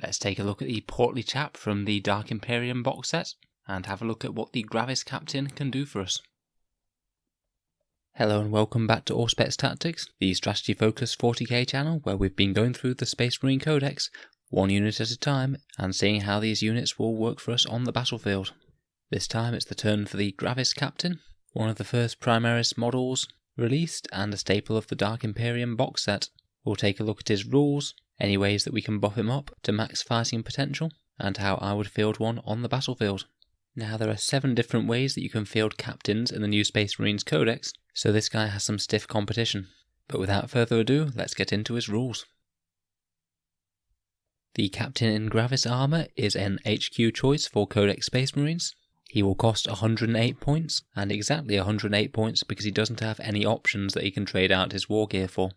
Let's take a look at the portly chap from the Dark Imperium box set, and have a look at what the Gravis Captain can do for us. Hello and welcome back to Auspex Tactics, the strategy focused 40k channel where we've been going through the Space Marine Codex, one unit at a time, and seeing how these units will work for us on the battlefield. This time it's the turn for the Gravis Captain, one of the first Primaris models released and a staple of the Dark Imperium box set. We'll take a look at his rules, any ways that we can buff him up to max fighting potential, and how I would field one on the battlefield. Now there are 7 different ways that you can field captains in the new Space Marines Codex, so this guy has some stiff competition. But without further ado, let's get into his rules. The captain in Gravis Armour is an HQ choice for Codex Space Marines. He will cost 108 points, and exactly 108 points because he doesn't have any options that he can trade out his war gear for.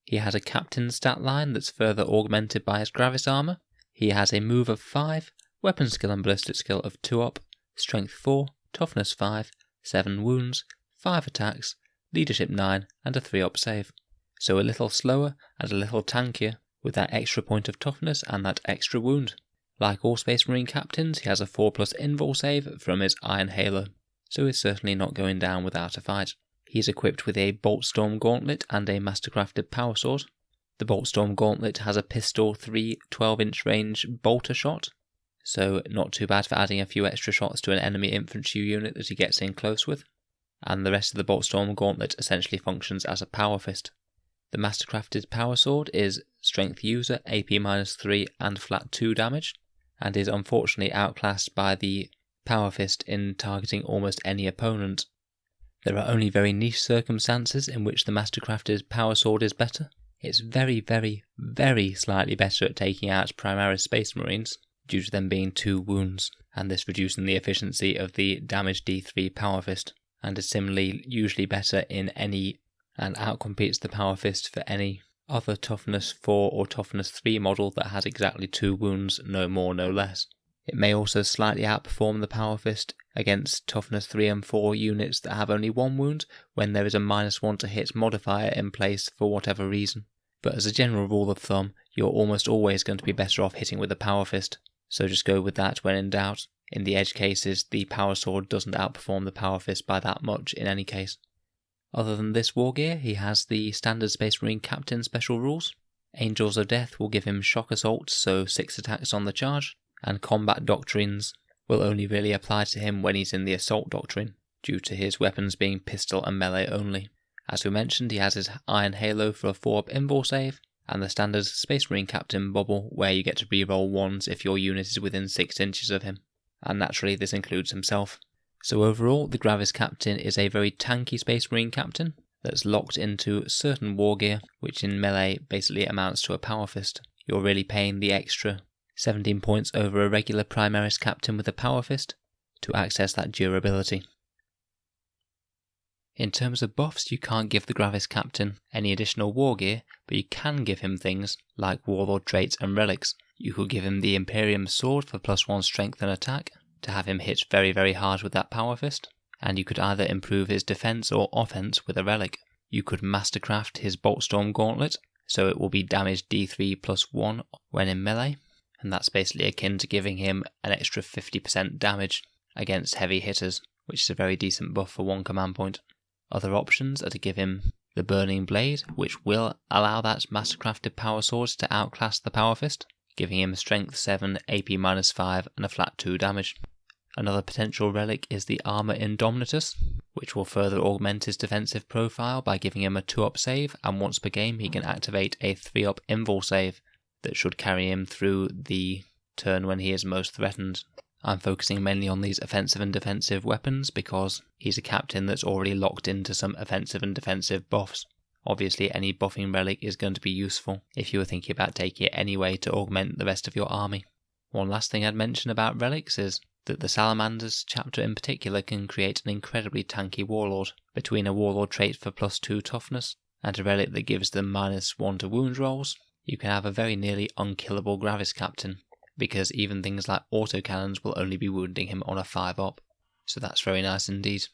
He has a captain stat line that's further augmented by his Gravis Armour. He has a move of 5, weapon skill and ballistic skill of 2 up, strength 4, toughness 5, 7 wounds, 5 attacks, leadership 9 and a 3 up save. So a little slower and a little tankier with that extra point of toughness and that extra wound. Like all Space Marine captains, he has a 4+ invul save from his Iron Halo, so he's certainly not going down without a fight. He's equipped with a Boltstorm Gauntlet and a Mastercrafted Power Sword. The Boltstorm Gauntlet has a pistol 3 12-inch range bolter shot, so not too bad for adding a few extra shots to an enemy infantry unit that he gets in close with. And the rest of the Boltstorm Gauntlet essentially functions as a Power Fist. The Mastercrafted Power Sword is Strength User, AP-3 and flat 2 damage, and is unfortunately outclassed by the Power Fist in targeting almost any opponent. There are only very niche circumstances in which the Mastercrafted Power Sword is better. It's very, very, very slightly better at taking out Primaris Space Marines, due to them being 2 wounds, and this reducing the efficiency of the damage D3 Power Fist, and is similarly usually better in any, and outcompetes the Power Fist for any other toughness 4 or toughness 3 model that has exactly 2 wounds, no more, no less. It may also slightly outperform the Power Fist against toughness 3 and 4 units that have only 1 wound when there is a -1 to hit modifier in place for whatever reason. But as a general rule of thumb, you're almost always going to be better off hitting with a Power Fist, so just go with that when in doubt. In the edge cases, the Power Sword doesn't outperform the Power Fist by that much in any case. Other than this war gear, he has the standard Space Marine Captain special rules. Angels of Death will give him shock assaults, so 6 attacks on the charge, and combat doctrines will only really apply to him when he's in the assault doctrine, due to his weapons being pistol and melee only. As we mentioned, he has his Iron Halo for a 4-up invul save, and the standard Space Marine Captain bubble where you get to reroll 1s if your unit is within 6 inches of him, and naturally this includes himself. So overall, the Gravis Captain is a very tanky Space Marine Captain that's locked into certain war gear, which in melee basically amounts to a Power Fist. You're really paying the extra 17 points over a regular Primaris Captain with a Power Fist to access that durability. In terms of buffs, you can't give the Gravis Captain any additional war gear, but you can give him things like Warlord traits and relics. You could give him the Imperium Sword for +1 strength and attack, to have him hit very, very hard with that Power Fist, and you could either improve his defense or offense with a relic. You could Mastercraft his Boltstorm Gauntlet, so it will be damage D3 +1 when in melee, and that's basically akin to giving him an extra 50% damage against heavy hitters, which is a very decent buff for 1 command point. Other options are to give him the Burning Blade, which will allow that Mastercrafted Power Sword to outclass the Power Fist, giving him strength 7, AP-5 and a flat 2 damage. Another potential relic is the Armour Indomitus, which will further augment his defensive profile by giving him a 2-up save, and once per game he can activate a 3-up invul save that should carry him through the turn when he is most threatened. I'm focusing mainly on these offensive and defensive weapons because he's a captain that's already locked into some offensive and defensive buffs. Obviously any buffing relic is going to be useful if you were thinking about taking it anyway to augment the rest of your army. One last thing I'd mention about relics is that the Salamanders chapter in particular can create an incredibly tanky warlord. Between a warlord trait for +2 toughness and a relic that gives them -1 to wound rolls, you can have a very nearly unkillable Gravis Captain, because even things like autocannons will only be wounding him on a 5-up, so that's very nice indeed.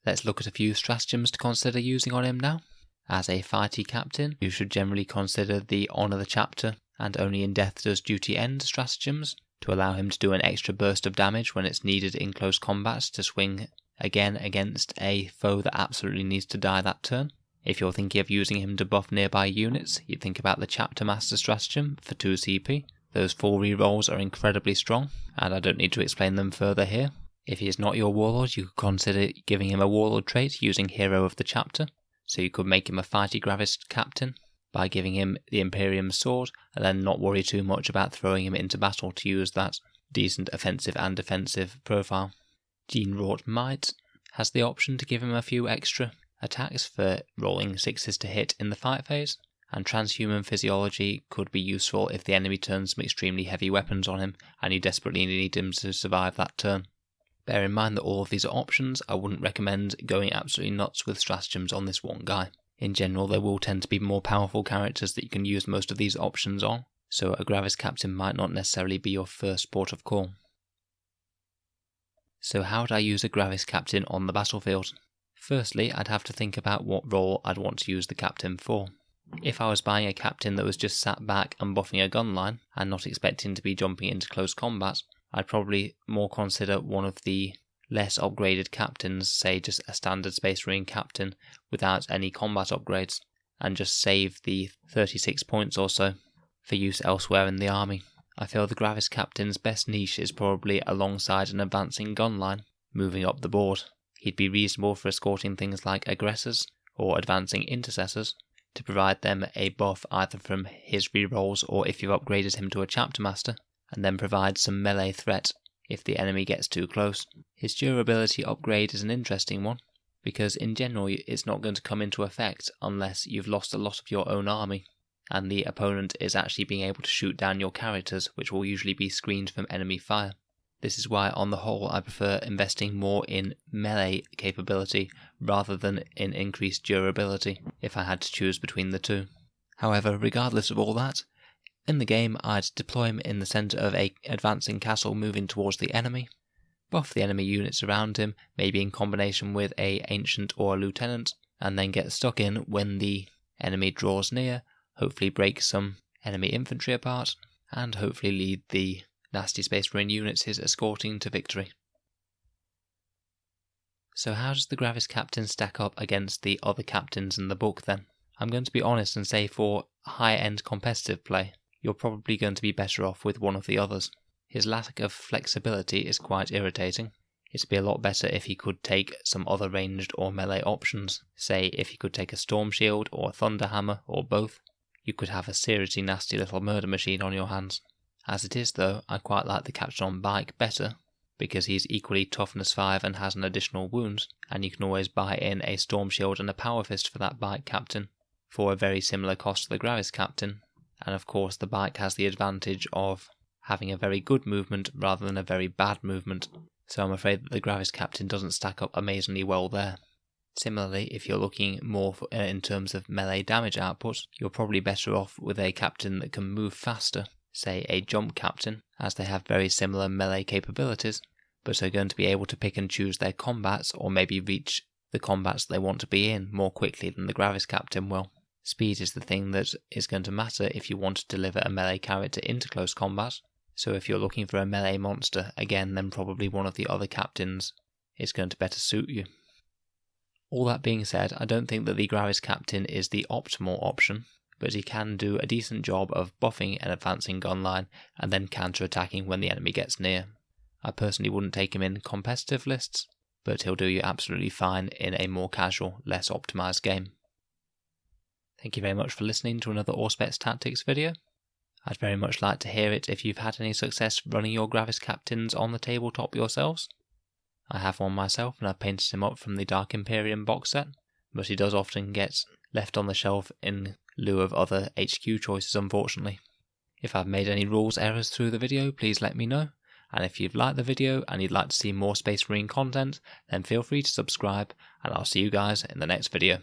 Let's look at a few stratagems to consider using on him now. As a fighty captain, you should generally consider the Honour the Chapter and only in death does duty end stratagems, to allow him to do an extra burst of damage when it's needed in close combat to swing again against a foe that absolutely needs to die that turn. If you're thinking of using him to buff nearby units, you'd think about the Chapter Master stratagem for 2 CP. Those 4 rerolls are incredibly strong, and I don't need to explain them further here. If he is not your Warlord, you could consider giving him a Warlord trait using Hero of the Chapter. So you could make him a fighty Gravis captain by giving him the Imperium sword, and then not worry too much about throwing him into battle to use that decent offensive and defensive profile. Gene-wrought Might has the option to give him a few extra attacks for rolling 6s to hit in the fight phase, and Transhuman Physiology could be useful if the enemy turns some extremely heavy weapons on him and you desperately need him to survive that turn. Bear in mind that all of these are options. I wouldn't recommend going absolutely nuts with stratagems on this one guy. In general, there will tend to be more powerful characters that you can use most of these options on, so a Gravis Captain might not necessarily be your first port of call. So how would I use a Gravis Captain on the battlefield? Firstly, I'd have to think about what role I'd want to use the Captain for. If I was buying a Captain that was just sat back and buffing a gun line, and not expecting to be jumping into close combat, I'd probably more consider one of the less upgraded captains, say just a standard Space Marine captain without any combat upgrades, and just save the 36 points or so for use elsewhere in the army. I feel the Gravis captain's best niche is probably alongside an advancing gun line, moving up the board. He'd be reasonable for escorting things like aggressors or advancing intercessors, to provide them a buff either from his rerolls or if you've upgraded him to a chapter master, and then provide some melee threat if the enemy gets too close. His durability upgrade is an interesting one, because in general it's not going to come into effect unless you've lost a lot of your own army, and the opponent is actually being able to shoot down your characters, which will usually be screened from enemy fire. This is why on the whole I prefer investing more in melee capability rather than in increased durability if I had to choose between the two. However, regardless of all that, in the game I'd deploy him in the centre of a advancing castle moving towards the enemy, buff the enemy units around him, maybe in combination with a ancient or a lieutenant, and then get stuck in when the enemy draws near, hopefully break some enemy infantry apart, and hopefully lead the nasty Space Marine units he's escorting to victory. So how does the Gravis Captain stack up against the other captains in the book then? I'm going to be honest and say for high-end competitive play, you're probably going to be better off with one of the others. His lack of flexibility is quite irritating. It'd be a lot better if he could take some other ranged or melee options. Say if he could take a Storm Shield or a Thunder Hammer or both. You could have a seriously nasty little murder machine on your hands. As it is though, I quite like the Captain on bike better, because he's equally toughness 5 and has an additional wound, and you can always buy in a Storm Shield and a Power Fist for that bike captain, for a very similar cost to the Gravis Captain, and of course the bike has the advantage of having a very good movement rather than a very bad movement, so I'm afraid that the Gravis Captain doesn't stack up amazingly well there. Similarly, if you're looking more in terms of melee damage output, you're probably better off with a captain that can move faster, say a Jump Captain, as they have very similar melee capabilities, but are going to be able to pick and choose their combats or maybe reach the combats they want to be in more quickly than the Gravis Captain will. Speed is the thing that is going to matter if you want to deliver a melee character into close combat, so if you're looking for a melee monster, again then probably one of the other captains is going to better suit you. All that being said, I don't think that the Gravis Captain is the optimal option, but he can do a decent job of buffing an advancing gun line and then counter-attacking when the enemy gets near. I personally wouldn't take him in competitive lists, but he'll do you absolutely fine in a more casual, less optimised game. Thank you very much for listening to another Auspex Tactics video. I'd very much like to hear it if you've had any success running your Gravis Captains on the tabletop yourselves. I have one myself and I've painted him up from the Dark Imperium box set, but he does often get left on the shelf in lieu of other HQ choices unfortunately. If I've made any rules errors through the video, please let me know, and if you've liked the video and you'd like to see more Space Marine content, then feel free to subscribe, and I'll see you guys in the next video.